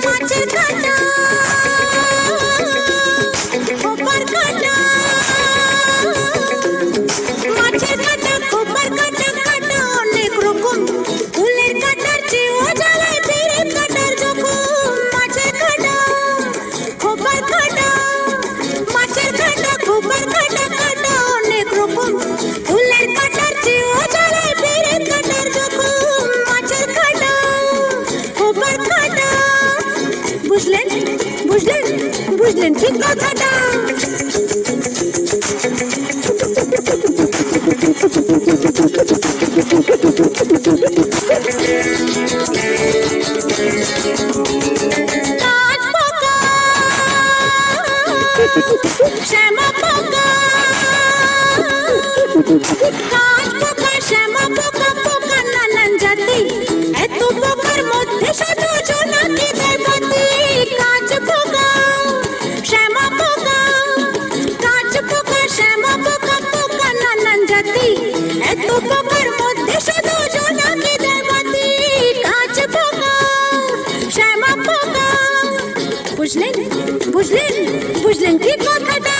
মাছের কাঁটা খোপার কাঁটা মাছের কাঁটা খোপার কাঁটা কাঁটা অনেক রকম ফুলের কাঁটার চেয়েও জ্বালায় পেরেক কাঁটার জখম মাছের কাঁটা খোপার কাঁটা মাছের কাঁটা খোপার কাঁটা কাঁটা অনেক রকম ফুলের কাঁটার চেয়েও জ্বালায় পেরেক কাঁটার জখম মাছের কাঁটা খোপার কাঁটা বুঝলেন বুঝলেন বুঝলেন ঠিক কথাটা কাঁচ পোকা শ্যামা পোকা কাঁচ পোকা শ্যামা পোকা পোকা নানান জাতি এত পোকার মধ্যে শুধু জোনাকি দেয় বাতি কাঁচ পোকা শ্যামা পোকা কাঁচ পোকা শ্যামা পোকা পোকা নানান জাতি এত পোকার মধ্যে শুধু জোনাকি দেয় বাতি কাঁচ পোকা শ্যামা পোকা বুঝলেন বুঝলেন বুঝলেন কি কথাটা